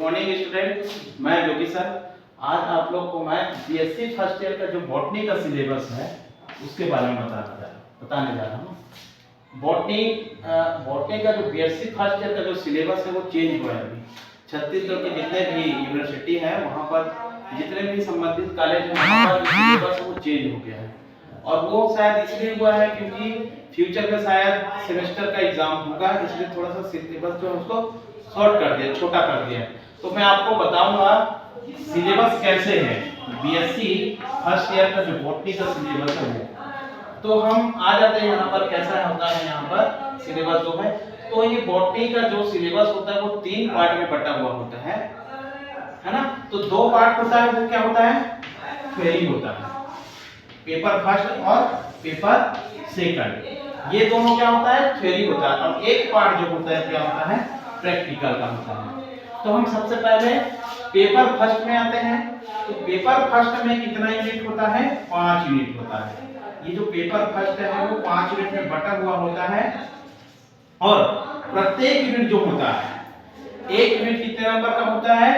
Morning student, मैं योगी sir. आज आप लोग को मैं बीएससी फर्स्ट ईयर का जो बॉटनी का सिलेबस है उसके बारे में बताने जा रहा हूँ। बॉटनी का जो बीएससी फर्स्ट ईयर का जो सिलेबस है वो चेंज हुआ है अभी। छत्तीसगढ़ के जितने भी यूनिवर्सिटी है वहाँ पर जितने भी संबंधित कॉलेज है वहाँ पर सिलेबस वो चेंज हो गया है। और वो शायद इसलिए हुआ है क्योंकि फ्यूचर में शायद सेमेस्टर का एग्जाम होगा, इसलिए थोड़ा सा सिलेबस जो है उसको शॉर्ट कर दिया, छोटा कर दिया। तो मैं आपको बताऊंगा सिलेबस कैसे है बीएससी फर्स्ट ईयर का जो बॉटनी का सिलेबस है वो। तो हम आ जाते हैं यहाँ पर, कैसा होता है यहाँ पर सिलेबस जो है। तो ये बॉटनी का जो सिलेबस होता है वो 3 पार्ट में बटा हुआ होता है ना। तो 2 पार्ट होता है, वो क्या होता है, थ्योरी होता है, पेपर फर्स्ट और पेपर सेकंड, ये दोनों क्या होता है, थ्योरी होता है। और एक पार्ट जो होता है क्या होता है, प्रैक्टिकल का होता है। तो हम सबसे पहले पेपर फर्स्ट में आते हैं। तो पेपर फर्स्ट में कितना यूनिट होता है, 5 यूनिट होता है। ये जो पेपर फर्स्ट है वो 5 यूनिट में बटा हुआ होता है। और प्रत्येक यूनिट जो होता है, एक यूनिट कितने नंबर का होता है,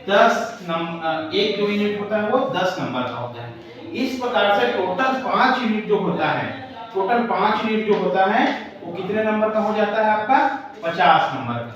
10 नंबर। एक जो यूनिट होता है वो 10 नंबर का होता है। इस प्रकार से टोटल 5 यूनिट जो होता है, टोटल 5 यूनिट जो होता है वो कितने नंबर का हो जाता है, आपका 50 नंबर का।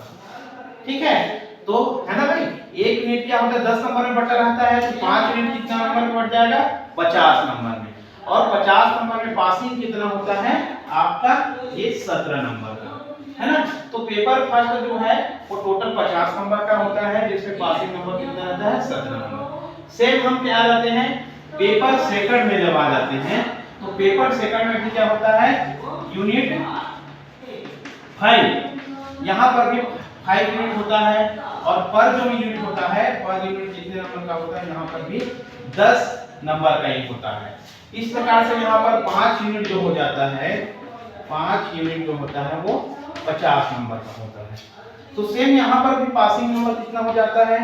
ठीक है, तो है ना भाई, एक यूनिट क्या होता है 10 नंबर में बटा रहता है, तो 5 यूनिट कितना नंबर में बढ़ जाएगा, 50 नंबर में। और 50 नंबर में पासिंग कितना होता है आपका, ये 17 नंबर का, है ना। तो पेपर फर्स्ट जो है वो टोटल 50 नंबर का होता है, जिसमें पासिंग नंबर कितना रहता है, 17 नंबर। सेम हम क्या जाते हैं पेपर सेकंड में, जब आ जाते हैं तो पेपर सेकंड में भी क्या होता है, यूनिट 5, यहाँ पर भी 5 यूनिट होता है। और पर जो यूनिट होता है, पर यूनिट कितने नंबर का होता है, यहाँ पर भी 10 नंबर का ही होता है। इस प्रकार से यहाँ पर 5 यूनिट जो हो जाता है, 5 यूनिट जो होता है वो 50 नंबर का होता है। तो सेम यहाँ पर भी पासिंग नंबर कितना हो जाता है,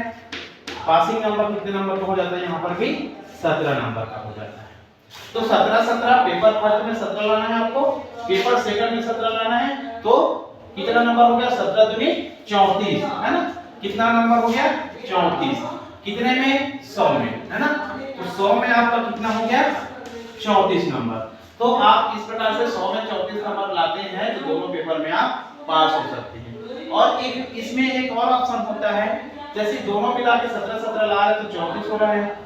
पासिंग नंबर कितने नंबर का हो जाता है, यहाँ पर भी 17 नंबर का हो जाता है। तो 17 पेपर फर्स्ट में 17 लाना है आपको, पेपर सेकंड में 17 लाना है। तो कितना नंबर हो गया, 17 दूनी 34, है ना। कितना नंबर हो गया, 34। कितने में, 100 में, है ना। तो 100 में आपका कितना हो गया, 34 नंबर। तो आप इस प्रकार से 100 में 34 नंबर लाते हैं तो दोनों पेपर में आप पास हो सकते हैं। और एक इसमें एक और ऑप्शन होता है, जैसे दोनों मिला के 17 ला रहे तो 34 हो रहा है।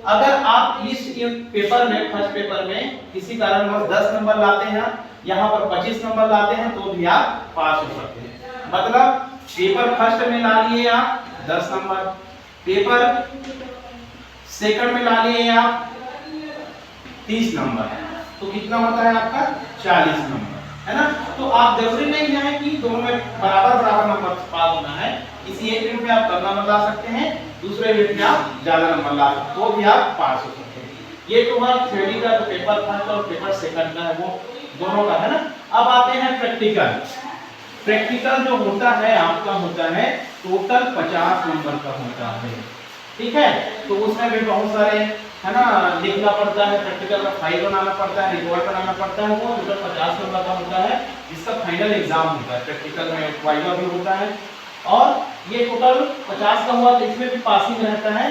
अगर आप इस पेपर में, फर्स्ट पेपर में किसी कारणवश 10 नंबर लाते हैं, यहाँ पर 25 नंबर लाते हैं, तो भी आप पास हो सकते हैं। मतलब पेपर फर्स्ट में ला लिए आप 10 नंबर, पेपर सेकंड में ला लिए आप 30 नंबर, तो कितना होता है आपका 40 नंबर, है ना। तो आप जरूरी नहीं है कि दोनों में बराबर नंबर पास होना है। किसी एक यूनिट में आप कम नंबर ला सकते हैं, दूसरे यूनिट में आप ज्यादा नंबर ला सकते हैं, तो भी आप पास हो सकते हैं। ये तो है थ्योरी का, जो पेपर फर्स्ट और पेपर सेकंड का है वो दोनों का, है ना। अब आते हैं प्रैक्टिकल। प्रैक्टिकल जो होता है आपका होता है टोटल 50 नंबर का होता है। ठीक है, तो उसमें भी बहुत सारे, है ना, लिखना पड़ता है, प्रैक्टिकल का फाइल बनाना पड़ता है, रिपोर्ट बनाना पड़ता है। वो टोटल 50 नंबर का होता है, जिसका फाइनल एग्जाम होता है। प्रैक्टिकल में वाइवा भी होता है। और ये टोटल 50 का हुआ, तो इसमें भी पासिंग रहता है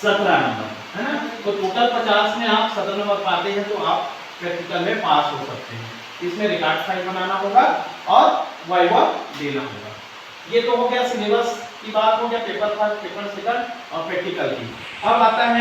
17 नंबर, है ना। तो टोटल 50 में आप 17 नंबर पाते हैं तो आप प्रैक्टिकल में पास हो सकते हैं। इसमें रिकॉर्ड फाइल बनाना होगा और वाइवा देना होगा। ये तो हो गया सिलेबस की बात, हो गया पेपर फर्स्ट, पेपर सेकंड और प्रैक्टिकल की। अब आता है